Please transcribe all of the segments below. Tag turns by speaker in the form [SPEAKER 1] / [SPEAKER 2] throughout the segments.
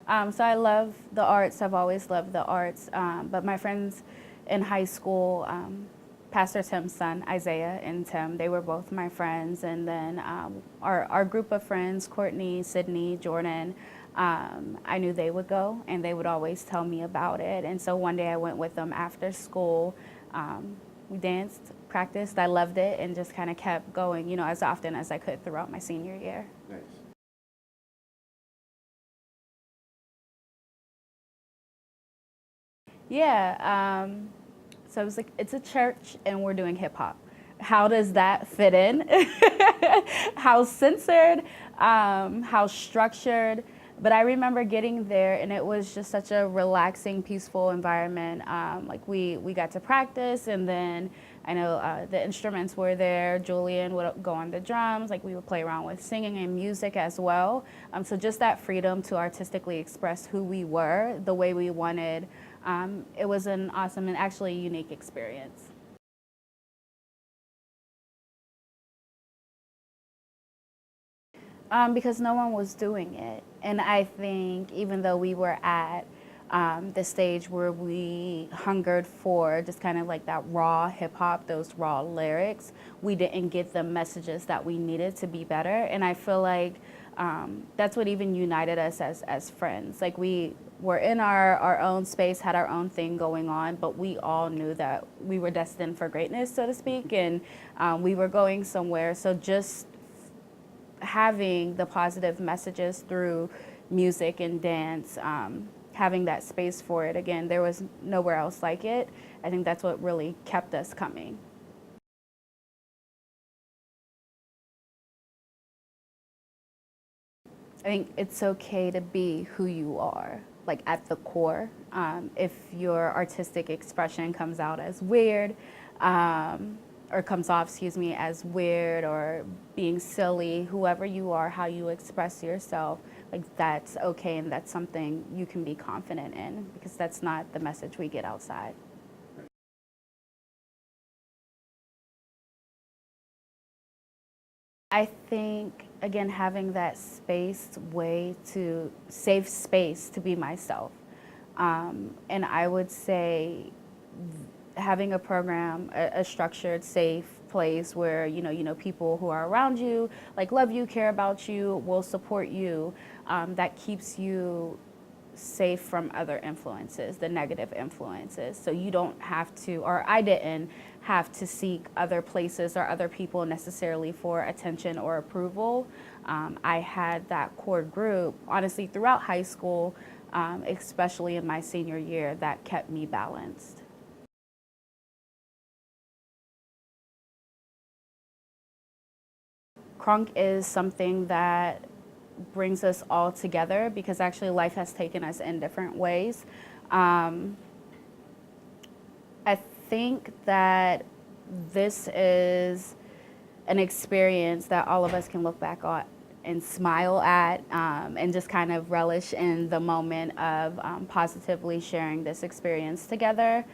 [SPEAKER 1] So I love the arts. I've always loved the arts. But my friends in high school, Pastor Tim's son, Isaiah and Tim, they were both my friends. And then our group of friends, Courtney, Sydney, Jordan, I knew they would go and they would always tell me about it. And so one day I went with them after school. We danced, practiced. I loved it and just kind of kept going, as often as I could throughout my senior year.
[SPEAKER 2] Nice.
[SPEAKER 1] Yeah. So it was like, it's a church and we're doing hip hop. How does that fit in? How censored, how structured. But I remember getting there and it was just such a relaxing, peaceful environment. Like we got to practice and then I know the instruments were there. Julian would go on the drums. Like we would play around with singing and music as well. So just that freedom to artistically express who we were, the way we wanted. It was an awesome and actually unique experience. Because no one was doing it. And I think even though we were at the stage where we hungered for just kind of like that raw hip hop, those raw lyrics, we didn't get the messages that we needed to be better. And I feel like that's what even united us as friends. Like we were in our own space, had our own thing going on, but we all knew that we were destined for greatness, so to speak, and we were going somewhere. So just having the positive messages through music and dance, having that space for it. Again, there was nowhere else like it. I think that's what really kept us coming. I think it's okay to be who you are, like at the core. If your artistic expression comes out as weird, or comes off, as weird or being silly, whoever you are, how you express yourself, like that's okay and that's something you can be confident in because that's not the message we get outside. I think, again, having that safe space to be myself. And I would say having a program, a structured, safe place where people who are around you, like love you, care about you, will support you. That keeps you safe from other influences, the negative influences. So you don't have to, or I didn't have to seek other places or other people necessarily for attention or approval. I had that core group, honestly, throughout high school, especially in my senior year, that kept me balanced. KRUNK is something that brings us all together because actually life has taken us in different ways. Um, I think that this is an experience that all of us can look back on and smile at, and just kind of relish in the moment of positively sharing this experience together.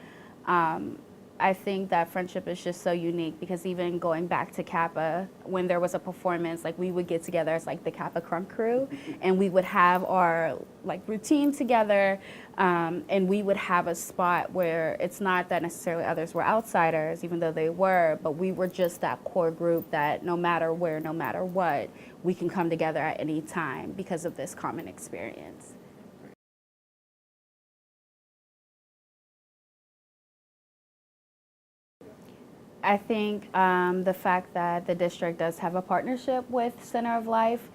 [SPEAKER 1] Um, I think that friendship is just so unique because even going back to Kappa, when there was a performance, like we would get together as like the Kappa KRUNK crew, and we would have our like routine together, and we would have a spot where it's not that necessarily others were outsiders, even though they were, but we were just that core group that no matter where, no matter what, we can come together at any time because of this common experience. I think the fact that the district does have a partnership with Center of Life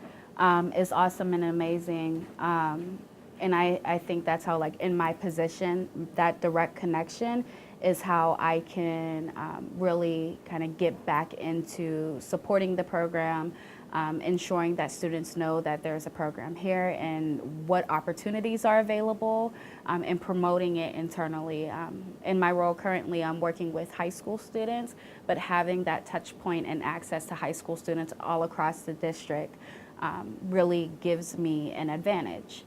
[SPEAKER 1] is awesome and amazing. And I think that's how, like, in my position, that direct connection is how I can really kind of get back into supporting the program, ensuring that students know that there's a program here and what opportunities are available, and promoting it internally. In my role currently, I'm working with high school students, but having that touch point and access to high school students all across the district really gives me an advantage.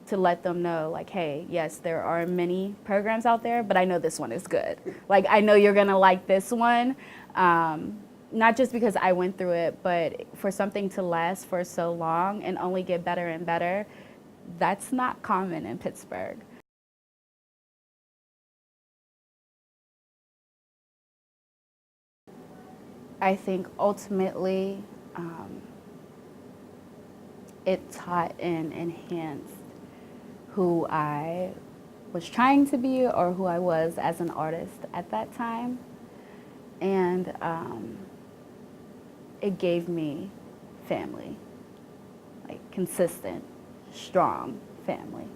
[SPEAKER 1] To let them know, like, hey, yes, there are many programs out there, but I know this one is good. Like, I know you're gonna like this one. Not just because I went through it, but for something to last for so long and only get better and better, that's not common in Pittsburgh. I think ultimately it taught and enhanced who I was trying to be or who I was as an artist at that time. And it gave me family, like consistent, strong family.